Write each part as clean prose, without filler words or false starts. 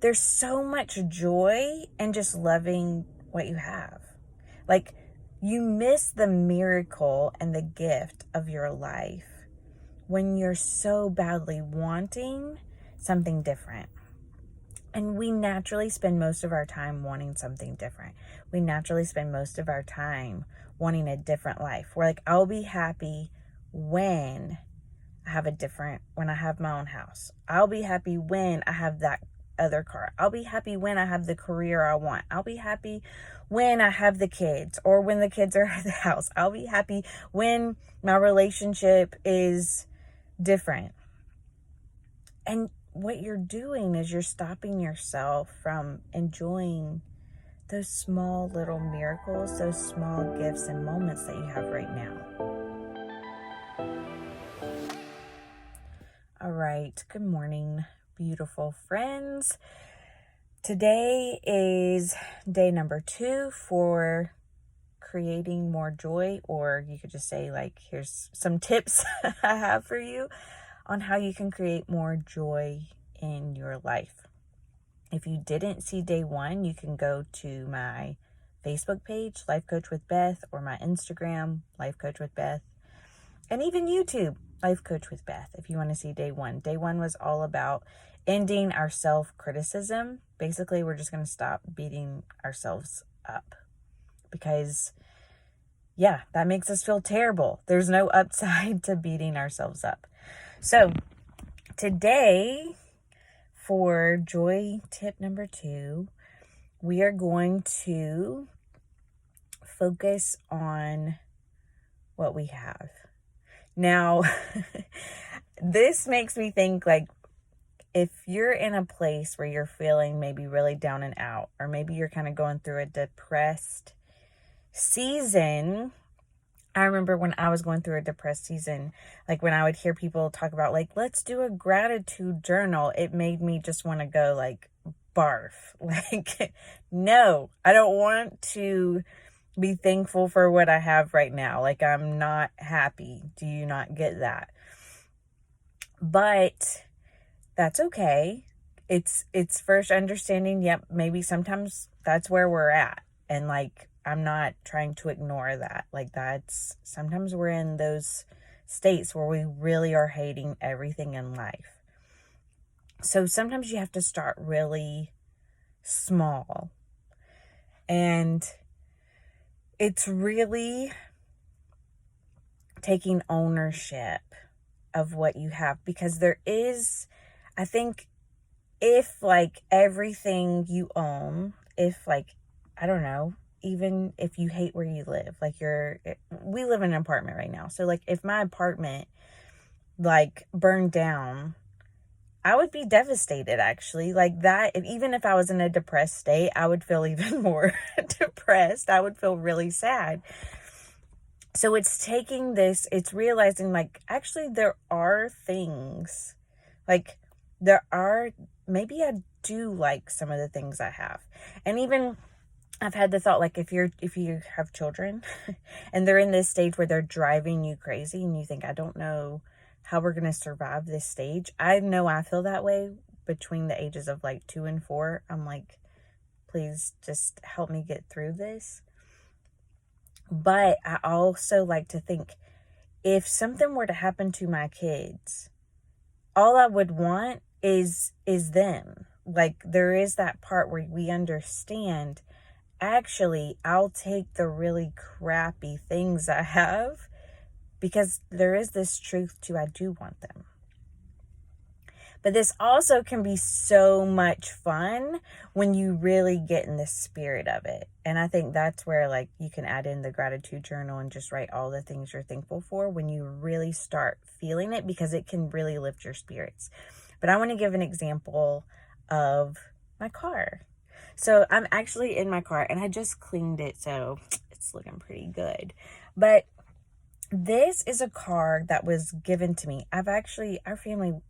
there's so much joy in just loving what you have. Like, you miss the miracle and the gift of your life when you're so badly wanting something different. And we naturally spend most of our time wanting something different. We naturally spend most of our time wanting a different life. We're like, I'll be happy when when I have my own house. I'll be happy when I have that other car. I'll be happy when I have the career I want. I'll be happy when I have the kids, or when the kids are at the house. I'll be happy when my relationship is different. And what you're doing is you're stopping yourself from enjoying those small little miracles, those small gifts and moments that you have right now. All right, good morning, beautiful friends. Today is day number 2 for creating more joy, or you could just say, like, here's some tips I have for you on how you can create more joy in your life. If you didn't see day 1, you can go to my Facebook page, Life Coach with Beth, or my Instagram, Life Coach with Beth, and even YouTube, Life Coach with Beth, if you want to see day 1. Day 1 was all about ending our self-criticism. Basically, we're just going to stop beating ourselves up, because that makes us feel terrible. There's no upside to beating ourselves up. So today, for joy tip number 2, we are going to focus on what we have. Now, this makes me think, like, if you're in a place where you're feeling maybe really down and out, or maybe you're kind of going through a depressed season. I remember when I was going through a depressed season, like, when I would hear people talk about, like, let's do a gratitude journal, it made me just want to go, like, barf. Like, no, I don't want to be thankful for what I have right now. Like, I'm not happy. Do you not get that? But that's okay. It's first understanding, maybe sometimes that's where we're at. And, like, I'm not trying to ignore that. Like, that's, sometimes we're in those states where we really are hating everything in life. So sometimes you have to start really small. And it's really taking ownership of what you have, because there is, I think, if, like, everything you own, if, like, I don't know, even if you hate where you live, like, we live in an apartment right now. So, like, if my apartment, like, burned down, I would be devastated, actually. Like, that, even if I was in a depressed state, I would feel even more depressed. I would feel really sad. So it's taking this, it's realizing, like, actually there are things, like, maybe I do like some of the things I have. And even I've had the thought, like, if you have children and they're in this stage where they're driving you crazy and you think, I don't know how we're going to survive this stage. I know I feel that way between the ages of, like, 2 and 4. I'm like, please just help me get through this. But I also like to think, if something were to happen to my kids, all I would want is them. Like, there is that part where we understand, actually, I'll take the really crappy things I have, because there is this truth to, I do want them. But this also can be so much fun when you really get in the spirit of it. And I think that's where, like, you can add in the gratitude journal and just write all the things you're thankful for when you really start feeling it, because it can really lift your spirits. But I want to give an example of my car. So I'm actually in my car, and I just cleaned it, so it's looking pretty good. But this is a car that was given to me. Our family,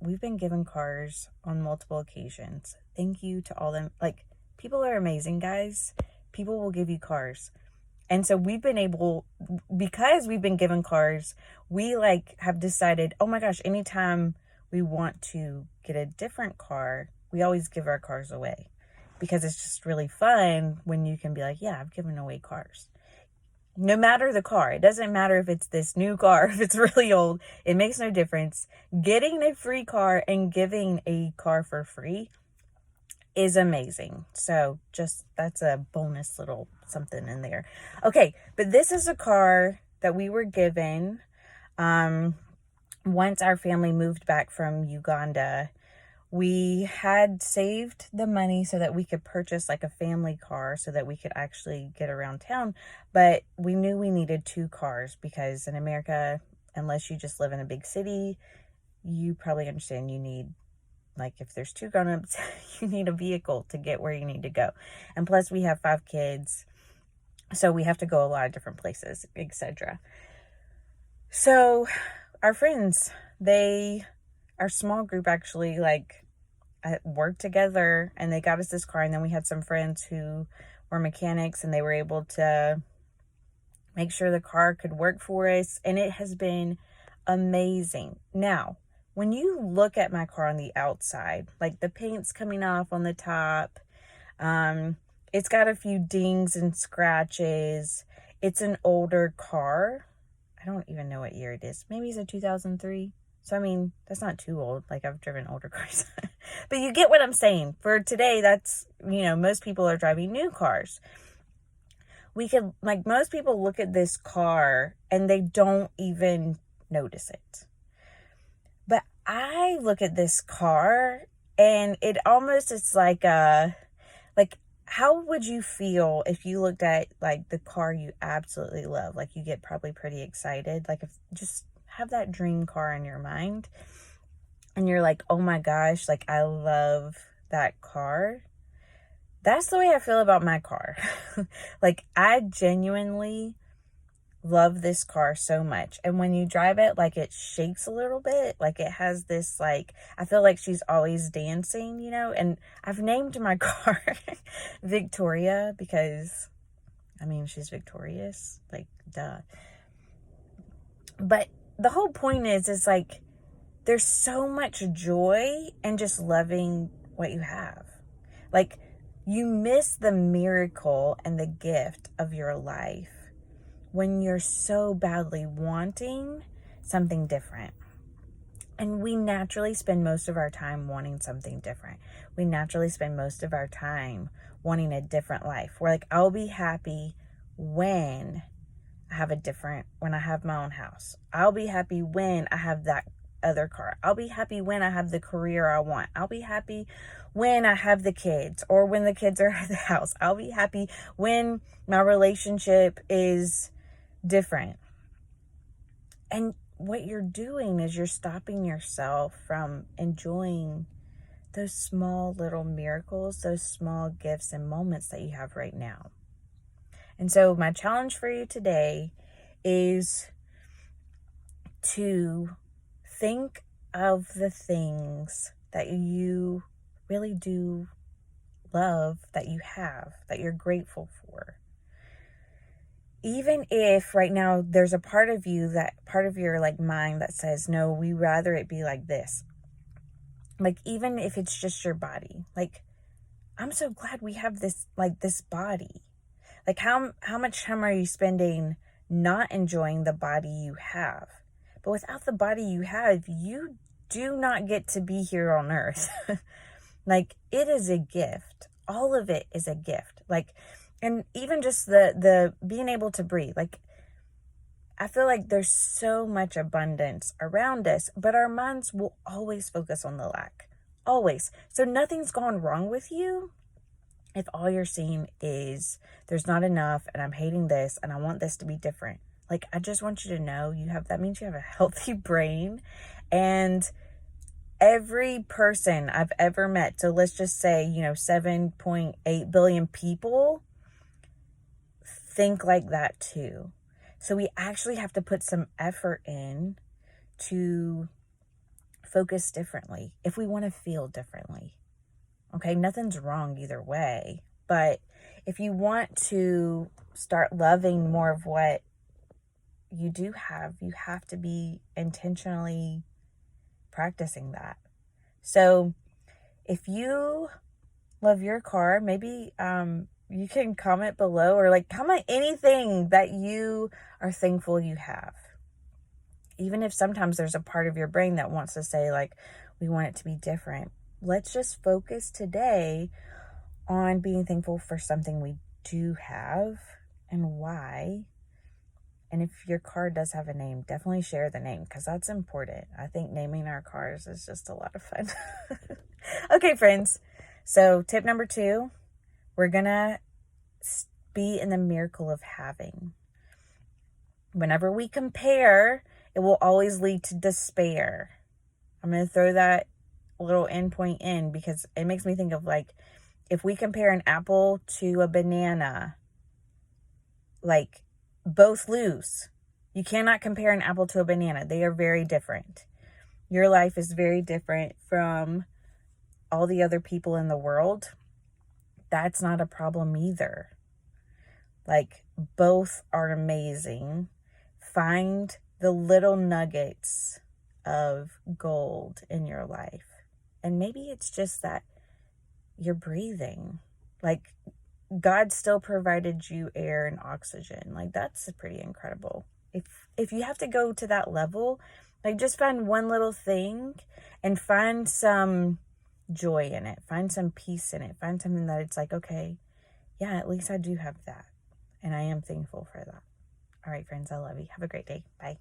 we've been given cars on multiple occasions. Thank you to all them. Like, people are amazing, guys. People will give you cars. And so we've been able, because we've been given cars, we, like, have decided, oh my gosh, anytime we want to get a different car, We always give our cars away because it's just really fun when you can be like, yeah, I've given away cars. No matter the car. It doesn't matter if it's this new car, if it's really old. It makes no difference. Getting a free car and giving a car for free is amazing. So just, that's a bonus little something in there. Okay, but this is a car that we were given once our family moved back from Uganda. We had saved the money so that we could purchase like a family car so that we could actually get around town. But we knew we needed 2 cars because in America, unless you just live in a big city, you probably understand you need, like, if there's 2 grown-ups, you need a vehicle to get where you need to go. And plus we have 5 kids, so we have to go a lot of different places, etc. So our friends, our small group actually, like, worked together and they got us this car. And then we had some friends who were mechanics and they were able to make sure the car could work for us. And it has been amazing. Now, when you look at my car on the outside, like the paint's coming off on the top, it's got a few dings and scratches. It's an older car. I don't even know what year it is. Maybe it's a 2003. So, I mean, that's not too old. Like, I've driven older cars. But you get what I'm saying. For today, that's, most people are driving new cars. Most people look at this car and they don't even notice it. But I look at this car and it almost is like how would you feel if you looked at, like, the car you absolutely love? Like, you get probably pretty excited. Like, if just have that dream car in your mind and you're like, oh my gosh, like, I love that car. That's the way I feel about my car. Like, I genuinely love this car so much. And when you drive it, like, it shakes a little bit. Like, it has this, like, I feel like she's always dancing, and I've named my car Victoria because, I mean, she's victorious, like, duh. But the whole point is like, there's so much joy in just loving what you have. Like, you miss the miracle and the gift of your life when you're so badly wanting something different. And we naturally spend most of our time wanting something different. We naturally spend most of our time wanting a different life. We're like, I'll be happy when I have my own house. I'll be happy when I have that other car. I'll be happy when I have the career I want. I'll be happy when I have the kids or when the kids are at the house. I'll be happy when my relationship is different. And what you're doing is you're stopping yourself from enjoying those small little miracles, those small gifts and moments that you have right now. And so my challenge for you today is to think of the things that you really do love, that you have, that you're grateful for. Even if right now there's a part of your like mind that says, no, we rather it be like this. Like, even if it's just your body, like, I'm so glad we have this, like, this body. Like, how much time are you spending not enjoying the body you have? But without the body you have, you do not get to be here on earth. Like, it is a gift. All of it is a gift. Like, and even just the being able to breathe. Like, I feel like there's so much abundance around us, but our minds will always focus on the lack. Always. So nothing's gone wrong with you if all you're seeing is there's not enough and I'm hating this and I want this to be different. Like, I just want you to know that means you have a healthy brain. And every person I've ever met, so let's just say, 7.8 billion people think like that too. So we actually have to put some effort in to focus differently if we want to feel differently. Okay, nothing's wrong either way. But if you want to start loving more of what you do have, you have to be intentionally practicing that. So if you love your car, maybe you can comment below, or like comment anything that you are thankful you have. Even if sometimes there's a part of your brain that wants to say like, we want it to be different. Let's just focus today on being thankful for something we do have and why. And if your car does have a name, definitely share the name, because that's important. I think naming our cars is just a lot of fun. Okay, friends. So tip number 2, we're going to be in the miracle of having. Whenever we compare, it will always lead to despair. I'm going to throw that little endpoint in because it makes me think of like, if we compare an apple to a banana, like both lose. You cannot compare an apple to a banana. They are very different. Your life is very different from all the other people in the world. That's not a problem either. Like, both are amazing. Find the little nuggets of gold in your life. And maybe it's just that you're breathing. Like, God still provided you air and oxygen. Like, that's pretty incredible. If you have to go to that level, like, just find one little thing and find some joy in it. Find some peace in it. Find something that it's like, okay, yeah, at least I do have that. And I am thankful for that. All right, friends, I love you. Have a great day. Bye.